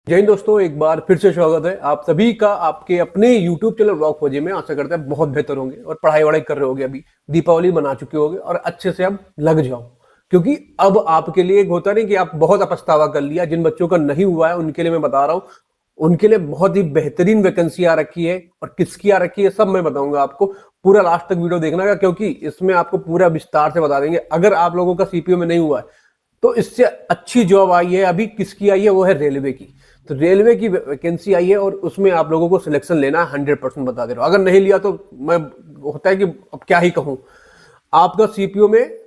जय हिंद दोस्तों, एक बार फिर से स्वागत है आप सभी का आपके अपने YouTube चैनल व्लॉग खोजे में। आशा करते हैं बहुत बेहतर होंगे और पढ़ाई वढ़ाई कर रहे होगे, अभी दीपावली मना चुके होगे और अच्छे से अब लग जाओ, क्योंकि अब आपके लिए एक होता नहीं कि आप बहुत पछतावा कर लिया। जिन बच्चों का नहीं हुआ है उनके लिए मैं बता रहा हूँ, उनके लिए बहुत ही बेहतरीन वैकेंसी आ रखी है और किसकी आ रखी है सब मैं बताऊंगा आपको। पूरा लास्ट तक वीडियो देखना है, क्योंकि इसमें आपको पूरा विस्तार से बता देंगे। अगर आप लोगों का सीपीओ में नहीं हुआ है तो इससे अच्छी जॉब आई है अभी, किसकी आई है, वो है रेलवे की। तो रेलवे की वैकेंसी आई है और उसमें आप लोगों को सिलेक्शन लेना है। 100% बता दे रहा हूं, अगर नहीं लिया तो मैं, होता है कि अब क्या ही कहूं। आपका सीपीओ में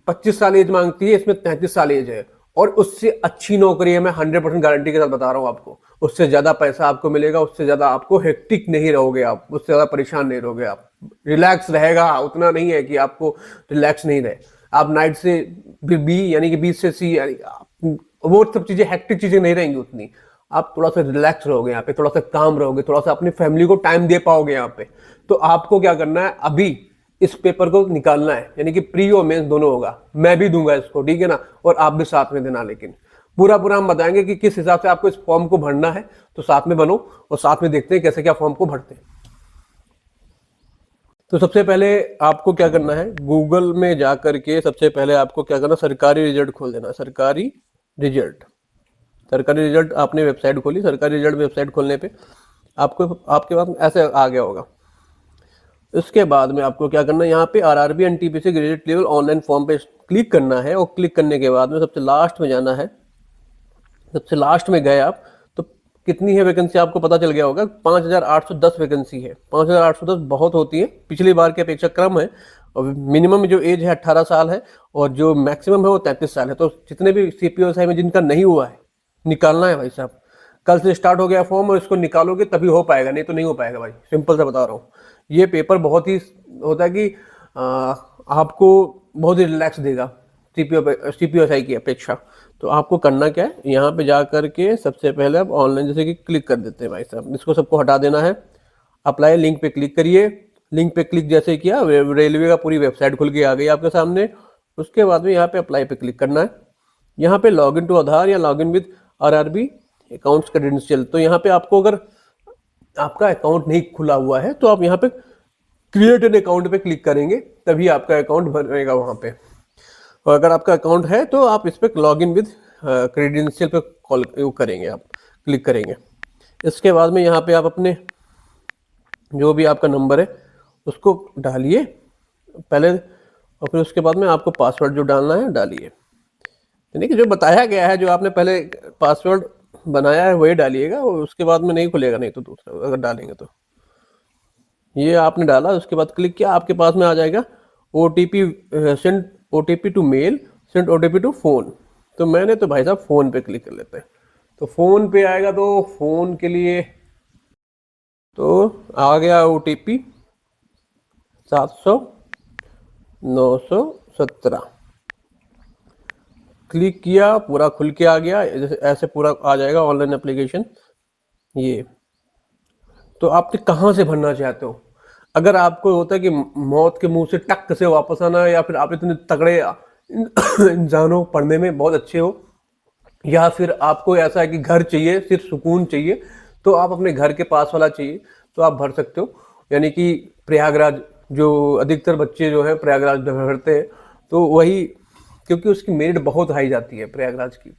25 साल एज मांगती है, इसमें 33 साल एज है और उससे अच्छी नौकरी है। मैं 100% गारंटी के साथ बता रहा हूं आपको। उससे ज्यादा पैसा आपको मिलेगा, उससे ज्यादा आपको हेक्टिक नहीं रहोगे आप, उससे ज्यादा परेशान नहीं रहोगे आप, रिलैक्स रहेगा। उतना नहीं है कि आपको रिलैक्स नहीं रहे। आप नाइट से फिर बी यानी कि 20 से C वो सब चीजें, हेक्टिक चीजें नहीं रहेंगी उतनी। आप थोड़ा सा रिलैक्स रहोगे यहाँ पे, थोड़ा सा काम रहोगे, थोड़ा सा अपनी फैमिली को टाइम दे पाओगे यहाँ पे। तो आपको क्या करना है, अभी इस पेपर को निकालना है, यानी कि प्री और मेंस दोनों होगा। मैं भी दूंगा इसको, ठीक है ना, और आप भी साथ में देना। लेकिन पूरा पूरा हम बताएंगे कि किस हिसाब से आपको इस फॉर्म को भरना है। तो साथ में बनो और साथ में देखते हैं कैसे क्या फॉर्म को भरते हैं। तो सबसे पहले आपको क्या करना है, गूगल में जा करके सबसे पहले आपको क्या करना, सरकारी रिजल्ट खोल देना। सरकारी रिजल्ट आपने वेबसाइट खोली, सरकारी रिजल्ट वेबसाइट खोलने पे आपको आपके पास ऐसे आ गया होगा। इसके बाद में आपको क्या करना है, यहाँ पे RRB NTPC graduate level online form पे क्लिक करना है और क्लिक करने के बाद में सबसे लास्ट में जाना है। सबसे लास्ट में गए आप तो कितनी है वैकेंसी आपको पता चल गया होगा। 5810 वैकेंसी है। 5810 बहुत होती है, पिछली बार की अपेक्षा कम है। और मिनिमम जो एज है 18 साल है और जो मैक्सिमम है वो 33 साल है। तो जितने भी सीपीओ में जिनका नहीं हुआ है, निकालना है भाई साहब। कल से स्टार्ट हो गया फॉर्म और इसको निकालोगे तभी हो पाएगा, नहीं तो नहीं हो पाएगा भाई। सिंपल सा बता रहा हूँ। ये पेपर बहुत ही होता है कि आपको बहुत ही रिलैक्स देगा सीपीओ की अपेक्षा। तो आपको करना क्या है, यहाँ पे जा करके सबसे पहले आप ऑनलाइन जैसे कि क्लिक कर देते हैं भाई साहब, इसको सबको हटा देना है। अप्लाई लिंक पे क्लिक करिए। लिंक पे क्लिक जैसे किया, रेलवे का पूरी वेबसाइट खुल के आ गई आपके सामने। उसके बाद में यहाँ पे अप्लाई पे क्लिक करना है। यहाँ पे लॉग इन टू आधार या log in with RRB accounts credential. तो यहाँ पे आपको अगर आपका अकाउंट नहीं खुला हुआ है तो आप यहाँ पे क्रिएट एन अकाउंट पे क्लिक करेंगे, तभी आपका अकाउंट बनेगा वहाँ पे। और अगर आपका अकाउंट है तो आप इस पर लॉग इन विद क्रेडेंशियल पे कॉल करेंगे, आप क्लिक करेंगे। इसके बाद में यहाँ पे आप अपने जो भी आपका नंबर है उसको डालिए पहले, और फिर उसके बाद में आपको पासवर्ड जो डालना है डालिए। यानी कि जो बताया गया है, जो आपने पहले पासवर्ड बनाया है वही डालिएगा, और उसके बाद में नहीं खुलेगा, नहीं तो दूसरा अगर डालेंगे तो। ये आपने डाला, उसके बाद क्लिक किया, आपके पास में आ जाएगा OTP, send OTP to mail, send OTP to phone. तो मैंने तो भाई साहब फोन पे क्लिक कर लेते हैं। तो फोन पे आएगा, तो फोन के लिए तो आ गया ओटीपी 700 917। क्लिक किया, पूरा खुल के आ गया, जैसे ऐसे पूरा आ जाएगा ऑनलाइन एप्लीकेशन ये। तो आप कहाँ से भरना चाहते हो। अगर आपको होता है कि मौत के मुंह से टक से वापस आना, या फिर आप इतने तगड़े इंसान हो, पढ़ने में बहुत अच्छे हो, या फिर आपको ऐसा है कि घर चाहिए, सिर्फ सुकून चाहिए, तो आप अपने घर के पास वाला चाहिए, तो आप भर सकते हो। यानी कि प्रयागराज, जो अधिकतर बच्चे जो है प्रयागराज भरते हैं, तो वही, क्योंकि उसकी मेरिट बहुत हाई जाती है प्रयागराज की,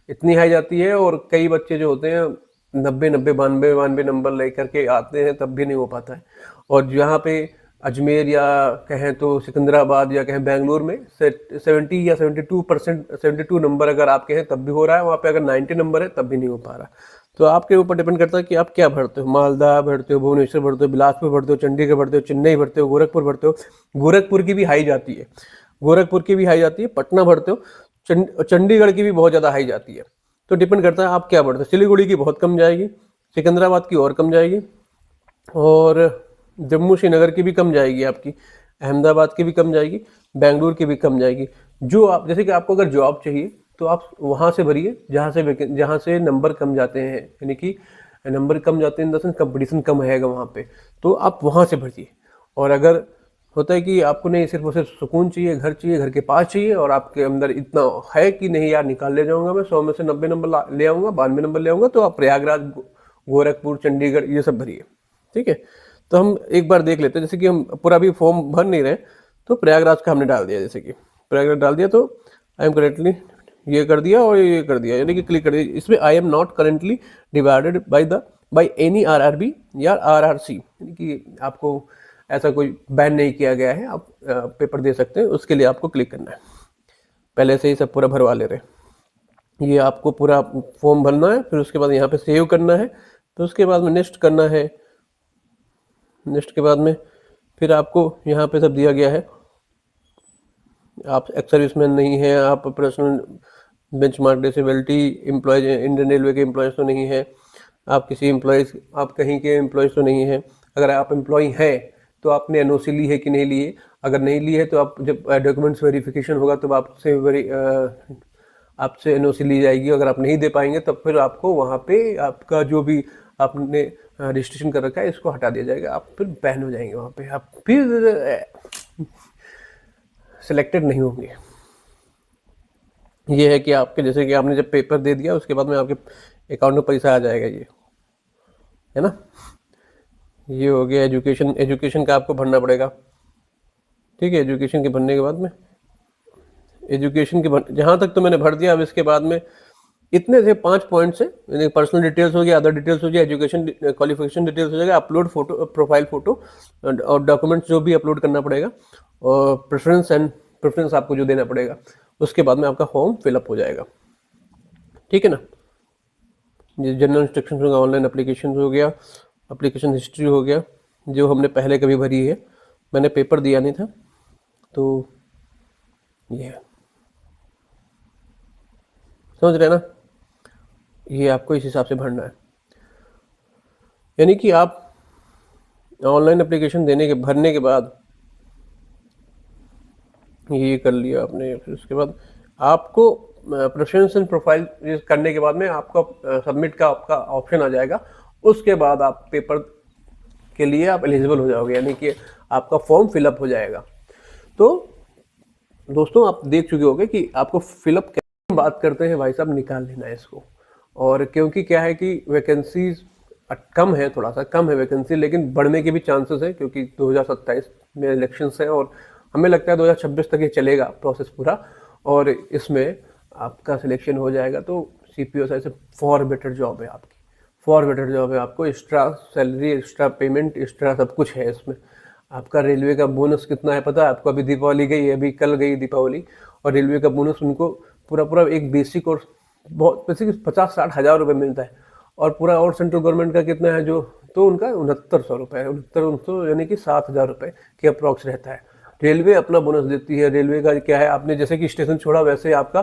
इतनी हाई जाती है। और कई बच्चे जो होते हैं 90 90 92 92 नंबर लेकर के आते हैं, तब भी नहीं हो पाता है। और जहाँ पे अजमेर या कहें तो सिकंदराबाद या कहें बेंगलोर में 70 या 72%, 72 नंबर अगर आपके हैं तब भी हो रहा है। वहाँ पे अगर 90 नंबर है तब भी नहीं हो पा रहा। तो आपके ऊपर डिपेंड करता है कि आप क्या भरते हो। मालदा भरते हो, भुवनेश्वर भरते हो, बिलासपुर भरते हो, चंडीगढ़ भरते हो, चेन्नई भरते हो, गोरखपुर भरते हो। गोरखपुर की भी हाई जाती है, गोरखपुर की भी हाई जाती है। पटना भरते हो, चंडीगढ़ की भी बहुत ज़्यादा हाई जाती है। तो डिपेंड करता है आप क्या भरते हो। सिलीगुड़ी की बहुत कम जाएगी, सिकंदराबाद की और कम जाएगी, और जम्मू श्रीनगर की भी कम जाएगी आपकी, अहमदाबाद की भी कम जाएगी, बेंगलुरु की भी कम जाएगी। जो आप, जैसे कि आपको अगर जॉब चाहिए तो आप वहाँ से भरिए जहाँ से नंबर कम जाते हैं, यानी कि नंबर कम जाते हैं इन द सेंस कंपटीशन कम रहेगा वहाँ पे, तो आप वहाँ से भरिए। और अगर होता है कि आपको नहीं सिर्फ और सिर्फ सुकून चाहिए, घर चाहिए, घर के पास चाहिए, और आपके अंदर इतना है कि नहीं यार निकाल ले जाऊंगा मैं, 100 में से 90 नंबर ले आऊंगा, 92 नंबर ले आऊंगा, तो आप प्रयागराज, गोरखपुर, चंडीगढ़ ये सब भरिए। ठीक है, तो हम एक बार देख लेते हैं, जैसे कि हम पूरा भी फॉर्म भर नहीं रहे, तो प्रयागराज का हमने डाल दिया, जैसे कि प्रयागराज डाल दिया, तो आई एम करेंटली ये कर दिया और ये कर दिया, यानी कि क्लिक कर दिया। इसमें I am not currently divided by any RRB या आरआरसी, यानी कि आपको ऐसा कोई बैन नहीं किया गया है, आप पेपर दे सकते हैं, उसके लिए आपको क्लिक करना है। पहले से ही सब पूरा भरवा ले रहे, ये आपको पूरा फॉर्म भरना है, फिर उसके बाद यहाँ पे सेव करना है, फिर उसके बाद में नेक्स्ट करना है। नेक्स्ट के बाद में फिर आपको यहाँ पे सब दिया गया है, आप एक्स सर्विसमैन नहीं है, आप personal benchmark disability employees, Indian railway के एम्प्लॉयज तो नहीं है, आप किसी एम्प्लॉयज, आप कहीं के एम्प्लॉयज तो नहीं है। अगर आप एम्प्लॉय हैं तो आपने एनओसी ली है कि नहीं ली है, अगर नहीं ली है तो आप जब डॉक्यूमेंट्स वेरिफिकेशन होगा तब आपसे एनओसी ली जाएगी। अगर आप नहीं दे पाएंगे तब फिर आपको वहाँ पे आपका जो भी आपने रजिस्ट्रेशन कर रखा है इसको हटा दिया जाएगा, आप फिर बैन हो जाएंगे, वहाँ पे आप फिर सिलेक्टेड नहीं होंगे। ये है कि आपके, जैसे कि आपने जब पेपर दे दिया उसके बाद में आपके अकाउंट में पैसा आ जाएगा, ये है ना। ये हो गया एजुकेशन, एजुकेशन का आपको भरना पड़ेगा। ठीक है, एजुकेशन के भरने के बाद में एजुकेशन के जहाँ तक तो मैंने भर दिया। अब इसके बाद में इतने थे 5 पॉइंट्स है, यानी पर्सनल डिटेल्स हो गया, अदर डिटेल्स हो गया, एजुकेशन क्वालिफिकेशन डिटेल्स हो जाएगा, अपलोड फोटो, प्रोफाइल फोटो और डॉक्यूमेंट्स जो भी अपलोड करना पड़ेगा, और प्रेफरेंस आपको जो देना पड़ेगा। उसके बाद में आपका फॉर्म फिलअप हो जाएगा। ठीक है ना, ये जनरल इंस्ट्रक्शन होगा, ऑनलाइन एप्लीकेशन हो गया, एप्लीकेशन हिस्ट्री हो गया, जो हमने पहले कभी भरी है, मैंने पेपर दिया नहीं था, तो ये समझ रहे ना, ये आपको इस हिसाब से भरना है। यानी कि आप ऑनलाइन एप्लीकेशन भरने के बाद ये कर लिया आपने, फिर उसके बाद आपको प्रेफरेंस एंड प्रोफाइल करने के बाद में आपका सबमिट का आपका ऑप्शन आ जाएगा। उसके बाद आप पेपर के लिए आप एलिजिबल हो जाओगे, यानी कि आपका फॉर्म फिलअप हो जाएगा। तो दोस्तों आप देख चुके होंगे कि आपको फिलअप कैसे बात करते हैं, भाई साहब निकाल लेना है इसको। और क्योंकि क्या है कि वैकेंसीज कम है, थोड़ा सा कम है वैकेंसी, लेकिन बढ़ने के भी चांसेस है, क्योंकि 2027 में इलेक्शंस हैं और हमें लगता है 2026 तक ये चलेगा प्रोसेस पूरा, और इसमें आपका सिलेक्शन हो जाएगा। तो CPO से फॉर बेटर जॉब है आपकी, फॉर बेटर जॉब है, आपको extra salary, extra payment, extra सब कुछ है इसमें। आपका रेलवे का बोनस कितना है पता है आपको? अभी दीपावली गई, अभी कल गई दीपावली, और रेलवे का बोनस उनको पूरा एक बेसिक और बहुत बेसिक 50-60 हज़ार रुपये मिलता है, और पूरा और सेंट्रल गवर्नमेंट का कितना है जो, तो उनका 6900 रुपये है, 6900 यानी कि 7000 रुपये के अप्रॉक्स रहता है। रेलवे अपना बोनस देती है। रेलवे का क्या है, आपने जैसे कि स्टेशन छोड़ा वैसे आपका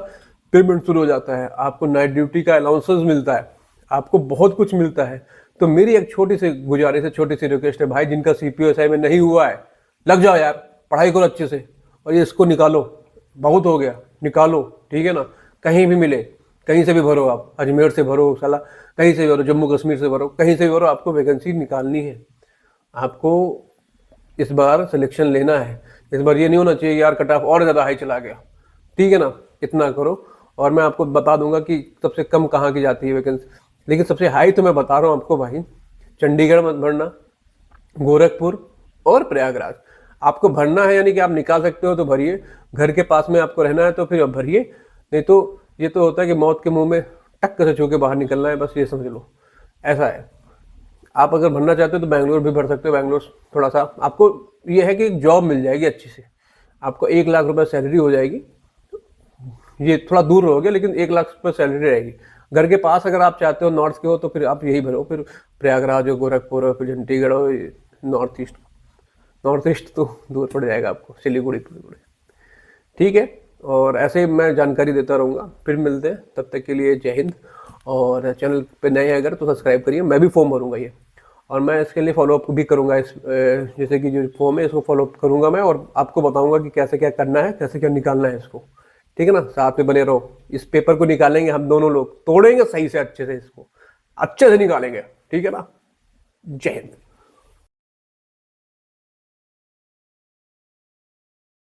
पेमेंट शुरू हो जाता है, आपको नाइट ड्यूटी का अलाउंसेस मिलता है, आपको बहुत कुछ मिलता है। तो मेरी एक छोटी सी गुजारिश है, छोटी सी रिक्वेस्ट है, भाई जिनका CPO में नहीं हुआ है लग जाओ यार, पढ़ाई करो अच्छे से, और ये इसको निकालो, बहुत हो गया, निकालो। ठीक है ना, कहीं भी मिले, कहीं से भी भरो, आप अजमेर से भरो, साला कहीं से भी भरो, जम्मू कश्मीर से भरो, कहीं से भी भरो, आपको वैकेंसी निकालनी है। आपको इस बार सिलेक्शन लेना है। इस बार ये नहीं होना चाहिए यार कट ऑफ और ज़्यादा हाई चला गया। ठीक है ना, इतना करो, और मैं आपको बता दूंगा कि सबसे कम कहाँ की जाती है वैकेंसी, लेकिन सबसे हाई तो मैं बता रहा हूँ आपको भाई, चंडीगढ़ मत भरना, गोरखपुर और प्रयागराज आपको भरना है, यानी कि आप निकाल सकते हो तो भरिए, घर के पास में आपको रहना है तो फिर आप भरिए, नहीं तो ये तो होता है कि मौत के मुंह में टक से छू के बाहर निकलना है, बस ये समझ लो, ऐसा है। आप अगर भरना चाहते हो तो बैंगलोर भी भर सकते हो। बैंगलोर थोड़ा सा आपको ये है कि जॉब मिल जाएगी अच्छी से, आपको 1 लाख रुपए सैलरी हो जाएगी। ये थोड़ा दूर रहोगे लेकिन 1 लाख रुपए सैलरी रहेगी। घर के पास अगर आप चाहते हो, नॉर्थ के हो, तो फिर आप यही भरो, फिर प्रयागराज हो, गोरखपुर हो, फिर चंडीगढ़ हो, नॉर्थ ईस्ट तो दूर पड़ जाएगा आपको, सिलीगुड़ी। ठीक है, और ऐसे ही मैं जानकारी देता रहूँगा। फिर मिलते हैं, तब तक के लिए जय हिंद। और चैनल पे नए हैं अगर तो सब्सक्राइब करिए, मैं भी फॉर्म भरूँगा ये, और मैं इसके लिए फॉलोअप भी करूँगा। इस जैसे कि जो फॉर्म है इसको फॉलोअप करूँगा मैं, और आपको बताऊँगा कि कैसे क्या करना है, कैसे क्या निकालना है इसको। ठीक है ना, साथ में बने रहो। इस पेपर को निकालेंगे हम दोनों लोग, तोड़ेंगे सही से, अच्छे से इसको अच्छे से निकालेंगे। ठीक है ना, जय हिंद।